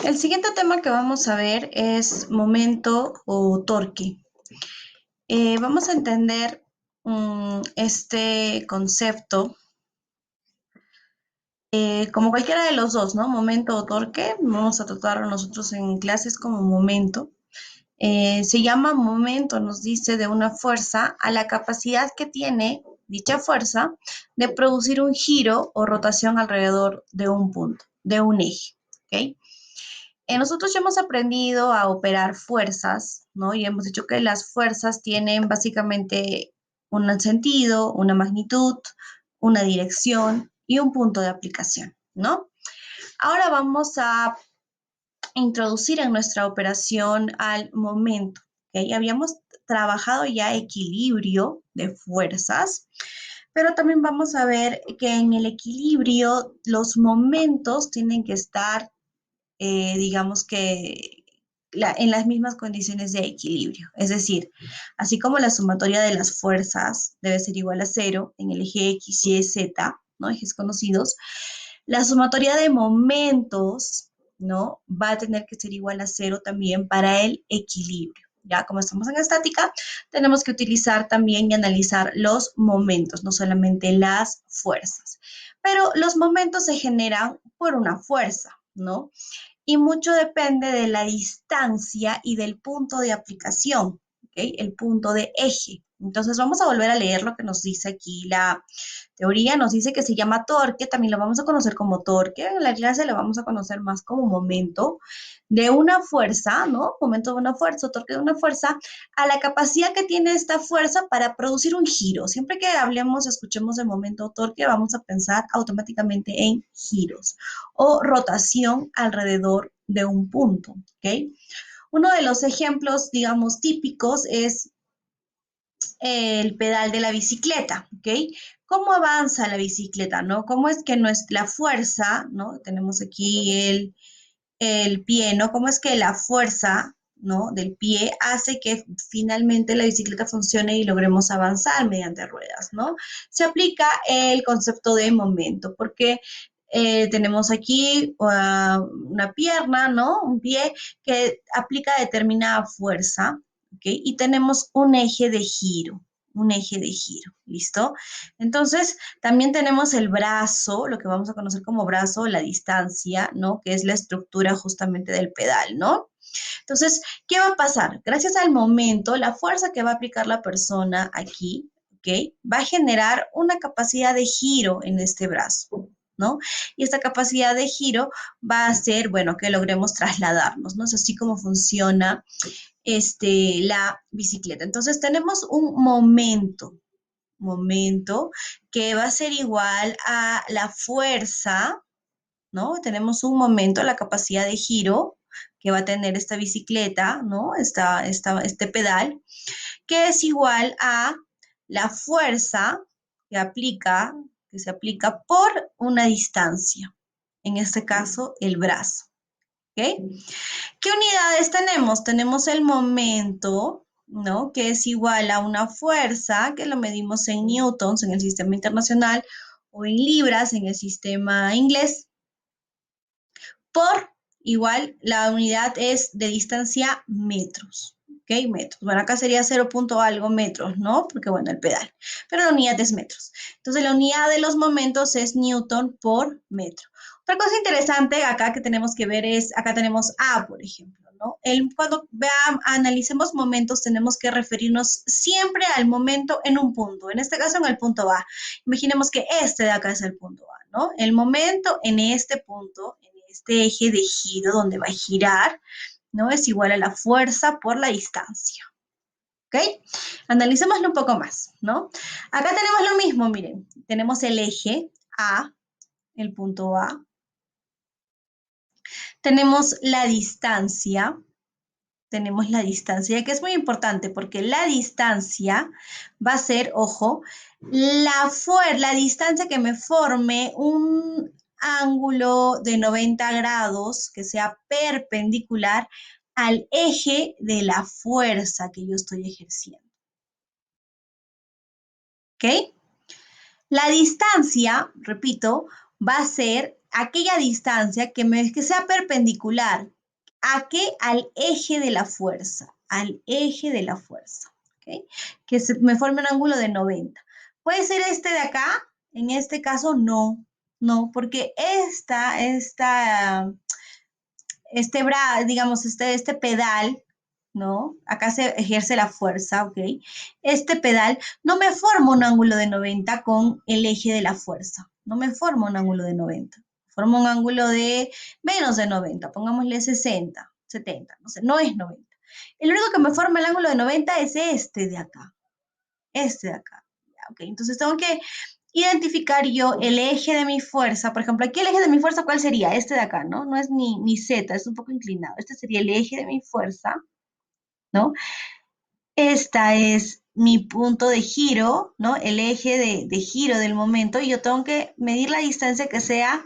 El siguiente tema que vamos a ver es momento o torque. Vamos a entender este concepto como cualquiera de los dos, ¿no? Momento o torque. Vamos a tratarlo nosotros en clases como momento. Se llama momento, nos dice, de una fuerza a la capacidad que tiene dicha fuerza de producir un giro o rotación alrededor de un punto, de un eje. ¿Ok? Nosotros ya hemos aprendido a operar fuerzas, ¿no? Y hemos dicho que las fuerzas tienen básicamente un sentido, una magnitud, una dirección y un punto de aplicación, ¿no? Ahora vamos a introducir en nuestra operación al momento, ¿ok? Habíamos trabajado ya equilibrio de fuerzas, pero también vamos a ver que en el equilibrio los momentos tienen que estar digamos que en las mismas condiciones de equilibrio. Es decir, así como la sumatoria de las fuerzas debe ser igual a cero en el eje X, Y, Z, ¿no? Ejes conocidos, la sumatoria de momentos, ¿no? Va a tener que ser igual a cero también para el equilibrio. Ya, como estamos en estática, tenemos que utilizar también y analizar los momentos, no solamente las fuerzas. Pero los momentos se generan por una fuerza, ¿no? Y mucho depende de la distancia y del punto de aplicación, ¿okay? El punto de eje. Entonces vamos a volver a leer lo que nos dice aquí la teoría. Nos dice que se llama torque, también lo vamos a conocer como torque. En la clase lo vamos a conocer más como momento de una fuerza, ¿no? Momento de una fuerza, torque de una fuerza, a la capacidad que tiene esta fuerza para producir un giro. Siempre que hablemos, escuchemos de momento torque, vamos a pensar automáticamente en giros o rotación alrededor de un punto, ¿ok? Uno de los ejemplos, digamos, típicos es el pedal de la bicicleta, ¿ok? ¿Cómo avanza la bicicleta, no? ¿Cómo es que la fuerza, ¿no? Tenemos aquí el pie, ¿no? ¿Cómo es que la fuerza, ¿no? Del pie hace que finalmente la bicicleta funcione y logremos avanzar mediante ruedas, ¿no? Se aplica el concepto de momento, porque tenemos aquí una pierna, ¿no? Un pie que aplica determinada fuerza, ¿ok? Y tenemos un eje de giro, ¿listo? Entonces, también tenemos el brazo, lo que vamos a conocer como brazo, la distancia, ¿no? Que es la estructura justamente del pedal, ¿no? Entonces, ¿qué va a pasar? Gracias al momento, la fuerza que va a aplicar la persona aquí, ¿ok? Va a generar una capacidad de giro en este brazo, ¿no? Y esta capacidad de giro va a hacer, bueno, que logremos trasladarnos, ¿no? Es así como funciona la bicicleta. Entonces, tenemos un momento que va a ser igual a la fuerza, ¿no? Tenemos un momento, la capacidad de giro que va a tener esta bicicleta, ¿no? Este pedal, que es igual a la fuerza que aplica, que se aplica por una distancia, en este caso el brazo, ¿ok? ¿Qué unidades tenemos? Tenemos el momento, ¿no? Que es igual a una fuerza, que lo medimos en newtons en el sistema internacional o en libras en el sistema inglés, por igual la unidad es de distancia metros. ¿Ok? Metros. Bueno, acá sería 0 punto algo metros, ¿no? Porque bueno, el pedal. Pero la unidad es metros. Entonces la unidad de los momentos es newton por metro. Otra cosa interesante acá que tenemos que ver es, acá tenemos A, por ejemplo, ¿no? Cuando analicemos momentos, tenemos que referirnos siempre al momento en un punto. En este caso, en el punto A. Imaginemos que este de acá es el punto A, ¿no? El momento en este punto, en este eje de giro donde va a girar, ¿no? Es igual a la fuerza por la distancia. ¿Ok? Analicémoslo un poco más, ¿no? Acá tenemos lo mismo, miren. Tenemos el eje A, el punto A. Tenemos la distancia, que es muy importante porque la distancia va a ser, ojo, la distancia que me forme un ángulo de 90 grados que sea perpendicular al eje de la fuerza que yo estoy ejerciendo. ¿Ok? La distancia, repito, va a ser aquella distancia que sea perpendicular. ¿A qué? Al eje de la fuerza. Al eje de la fuerza. ¿Okay? Me forme un ángulo de 90. ¿Puede ser este de acá? En este caso, no. No, porque este pedal, ¿no? Acá se ejerce la fuerza, ¿ok? Este pedal no me forma un ángulo de 90 con el eje de la fuerza. No me forma un ángulo de 90. Forma un ángulo de menos de 90, pongámosle 60, 70, no sé, no es 90. El único que me forma el ángulo de 90 es este de acá. Este de acá. ¿Ok? Entonces tengo que identificar yo el eje de mi fuerza. Por ejemplo, aquí el eje de mi fuerza, ¿cuál sería? Este de acá, ¿no? No es ni Z, es un poco inclinado. Este sería el eje de mi fuerza, ¿no? Esta es mi punto de giro, ¿no? El eje de giro del momento. Y yo tengo que medir la distancia que sea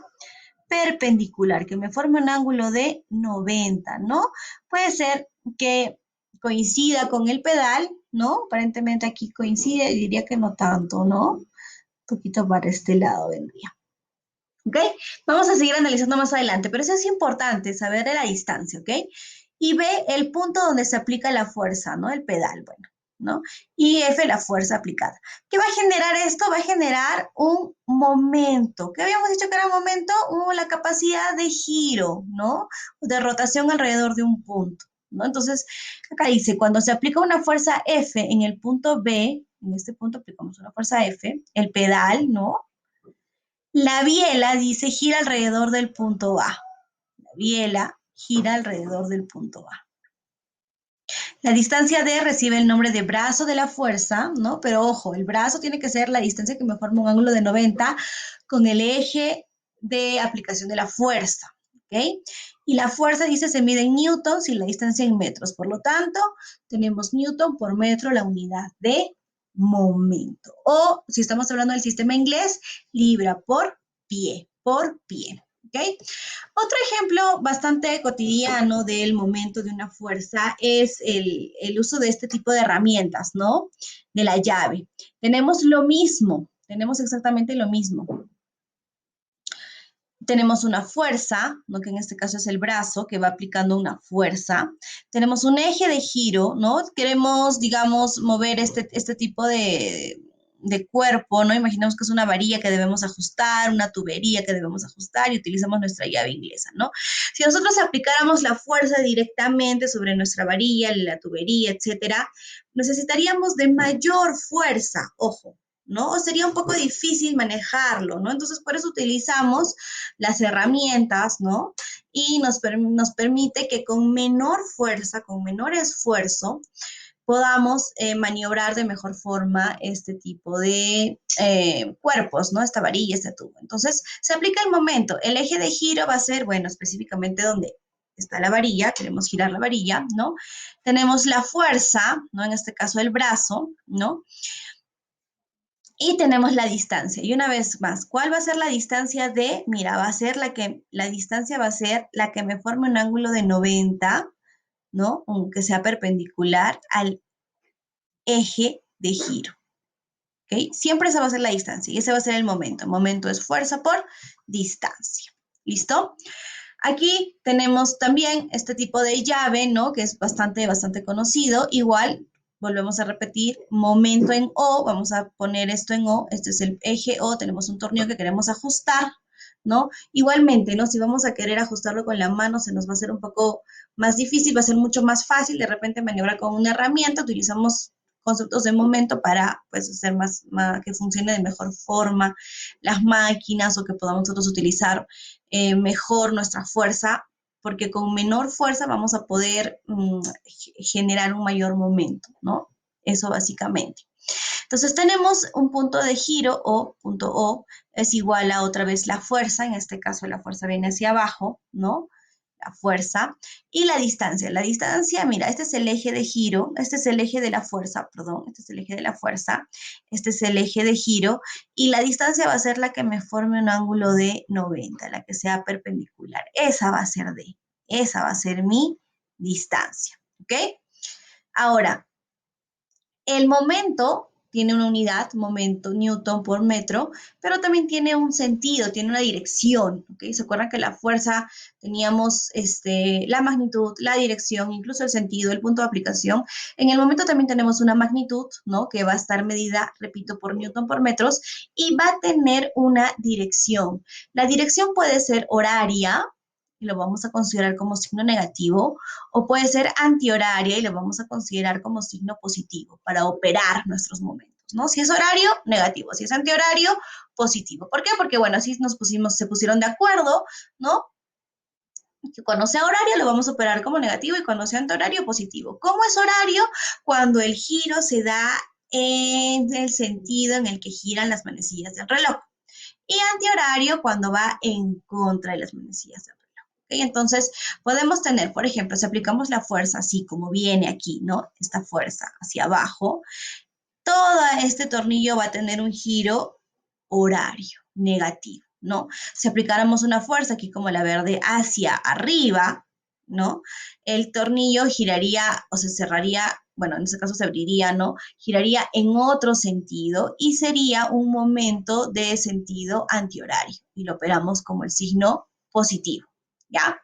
perpendicular, que me forme un ángulo de 90, ¿no? Puede ser que coincida con el pedal, ¿no? Aparentemente aquí coincide, diría que no tanto, ¿no? Un poquito para este lado vendría. ¿Ok? Vamos a seguir analizando más adelante, pero eso es importante, saber de la distancia, ¿ok? Y B, el punto donde se aplica la fuerza, ¿no? El pedal, bueno, ¿no? Y F, la fuerza aplicada. ¿Qué va a generar esto? Va a generar un momento. ¿Qué habíamos dicho que era un momento? La capacidad de giro, ¿no? De rotación alrededor de un punto, ¿no? Entonces, acá dice, cuando se aplica una fuerza F en el punto B, en este punto aplicamos una fuerza F, el pedal, ¿no? La biela dice gira alrededor del punto A. La biela gira alrededor del punto A. La distancia D recibe el nombre de brazo de la fuerza, ¿no? Pero ojo, el brazo tiene que ser la distancia que me forma un ángulo de 90 con el eje de aplicación de la fuerza, ¿ok? Y la fuerza, dice, se mide en newtons y la distancia en metros. Por lo tanto, tenemos newton por metro, la unidad de momento. O, si estamos hablando del sistema inglés, libra por pie, ¿ok? Otro ejemplo bastante cotidiano del momento de una fuerza es el uso de este tipo de herramientas, ¿no? De la llave. Tenemos lo mismo, tenemos exactamente lo mismo. Tenemos una fuerza, ¿no? Que en este caso es el brazo, que va aplicando una fuerza. Tenemos un eje de giro, ¿no? Queremos, digamos, mover este tipo de cuerpo, ¿no? Imaginemos que es una varilla que debemos ajustar, una tubería que debemos ajustar y utilizamos nuestra llave inglesa, ¿no? Si nosotros aplicáramos la fuerza directamente sobre nuestra varilla, la tubería, etcétera, necesitaríamos de mayor fuerza, ojo, ¿no? Sería un poco difícil manejarlo, ¿no? Entonces, por eso utilizamos las herramientas, ¿no? Y nos permite que con menor fuerza, con menor esfuerzo, podamos maniobrar de mejor forma este tipo de cuerpos, ¿no? Esta varilla, este tubo. Entonces, se aplica el momento. El eje de giro va a ser, bueno, específicamente donde está la varilla, queremos girar la varilla, ¿no? Tenemos la fuerza, ¿no? En este caso el brazo, ¿no? Y tenemos la distancia. Y una vez más, ¿cuál va a ser la distancia de? Mira, la distancia va a ser la que me forme un ángulo de 90, ¿no? Aunque sea perpendicular al eje de giro. ¿Ok? Siempre esa va a ser la distancia y ese va a ser el momento. El momento es fuerza por distancia. ¿Listo? Aquí tenemos también este tipo de llave, ¿no? Que es bastante conocido. Igual, volvemos a repetir, momento en O, vamos a poner esto en O, este es el eje O, tenemos un tornillo que queremos ajustar, ¿no? Igualmente, ¿no? Si vamos a querer ajustarlo con la mano, se nos va a hacer un poco más difícil, va a ser mucho más fácil de repente maniobrar con una herramienta, utilizamos conceptos de momento para, pues, hacer que funcione de mejor forma las máquinas o que podamos nosotros utilizar mejor nuestra fuerza, porque con menor fuerza vamos a poder generar un mayor momento, ¿no? Eso básicamente. Entonces tenemos un punto de giro o punto O es igual a otra vez la fuerza, en este caso la fuerza viene hacia abajo, ¿no? La fuerza y la distancia. La distancia, mira, este es el eje de giro, este es el eje de la fuerza, perdón, este es el eje de la fuerza, este es el eje de giro y la distancia va a ser la que me forme un ángulo de 90, la que sea perpendicular. Esa va a ser D, esa va a ser mi distancia, ¿ok? Ahora, el momento tiene una unidad, momento, newton por metro, pero también tiene un sentido, tiene una dirección, ¿ok? ¿Se acuerdan que la fuerza teníamos la magnitud, la dirección, incluso el sentido, el punto de aplicación? En el momento también tenemos una magnitud, ¿no? Que va a estar medida, repito, por newton por metros y va a tener una dirección. La dirección puede ser horaria, y lo vamos a considerar como signo negativo, o puede ser antihoraria y lo vamos a considerar como signo positivo para operar nuestros momentos, ¿no? Si es horario, negativo. Si es antihorario, positivo. ¿Por qué? Porque, bueno, así se pusieron de acuerdo, ¿no? Que cuando sea horario lo vamos a operar como negativo y cuando sea antihorario, positivo. ¿Cómo es horario? Cuando el giro se da en el sentido en el que giran las manecillas del reloj. Y antihorario cuando va en contra de las manecillas del reloj. ¿Okay? Entonces, podemos tener, por ejemplo, si aplicamos la fuerza así como viene aquí, ¿no? Esta fuerza hacia abajo, todo este tornillo va a tener un giro horario negativo, ¿no? Si aplicáramos una fuerza aquí como la verde hacia arriba, ¿no? El tornillo giraría o se cerraría, bueno, en este caso se abriría, ¿no? Giraría en otro sentido y sería un momento de sentido antihorario y lo operamos como el signo positivo, ¿ya?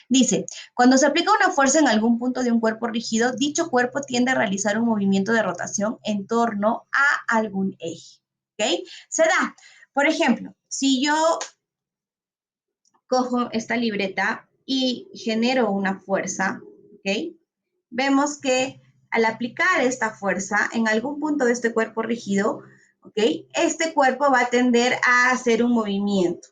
Dice, cuando se aplica una fuerza en algún punto de un cuerpo rígido, dicho cuerpo tiende a realizar un movimiento de rotación en torno a algún eje. ¿Ok? Se da, por ejemplo, si yo cojo esta libreta y genero una fuerza, ¿ok? Vemos que al aplicar esta fuerza en algún punto de este cuerpo rígido, ¿ok? Este cuerpo va a tender a hacer un movimiento.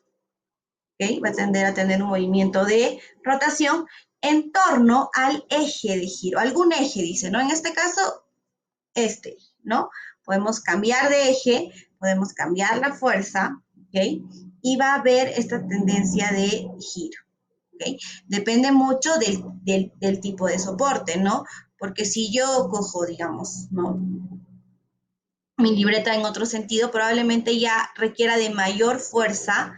¿Okay? Va a tender a tener un movimiento de rotación en torno al eje de giro, algún eje, dice, ¿no? En este caso, ¿no? Podemos cambiar de eje, podemos cambiar la fuerza, ¿ok? Y va a haber esta tendencia de giro, ¿ok? Depende mucho del tipo de soporte, ¿no? Porque si yo cojo, digamos, ¿no? Mi libreta en otro sentido, probablemente ya requiera de mayor fuerza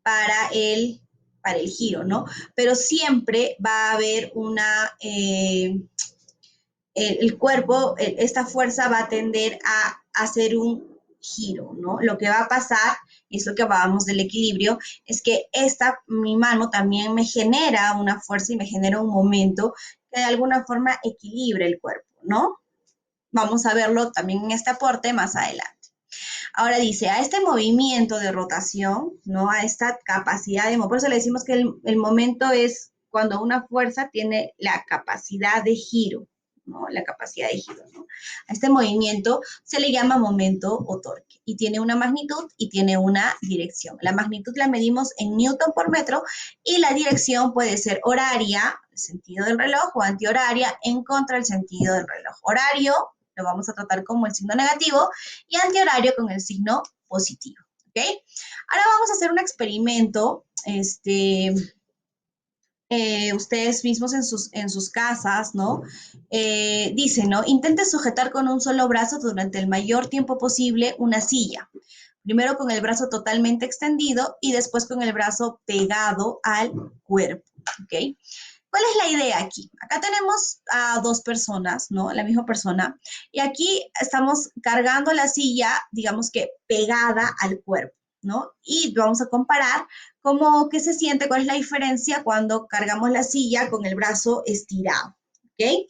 para para el giro, ¿no? Pero siempre va a haber el cuerpo, esta fuerza va a tender a hacer un giro, ¿no? Lo que va a pasar, y es lo que hablábamos del equilibrio, es que mi mano también me genera una fuerza y me genera un momento que de alguna forma equilibra el cuerpo, ¿no? Vamos a verlo también en este aporte más adelante. Ahora dice, a este movimiento de rotación, ¿no? A esta capacidad de, por eso le decimos que el momento es cuando una fuerza tiene la capacidad de giro, ¿no? La capacidad de giro, ¿no? A este movimiento se le llama momento o torque y tiene una magnitud y tiene una dirección. La magnitud la medimos en newton por metro y la dirección puede ser horaria, el sentido del reloj, o antihoraria, en contra del sentido del reloj. Horario lo vamos a tratar como el signo negativo y antihorario con el signo positivo, ¿ok? Ahora vamos a hacer un experimento, ustedes mismos en sus casas, ¿no? Dicen, ¿no? Intenten sujetar con un solo brazo durante el mayor tiempo posible una silla. Primero con el brazo totalmente extendido y después con el brazo pegado al cuerpo, ¿ok? ¿Cuál es la idea aquí? Acá tenemos a dos personas, ¿no? La misma persona. Y aquí estamos cargando la silla, digamos que pegada al cuerpo, ¿no? Y vamos a comparar cómo, qué se siente, cuál es la diferencia cuando cargamos la silla con el brazo estirado, ¿ok?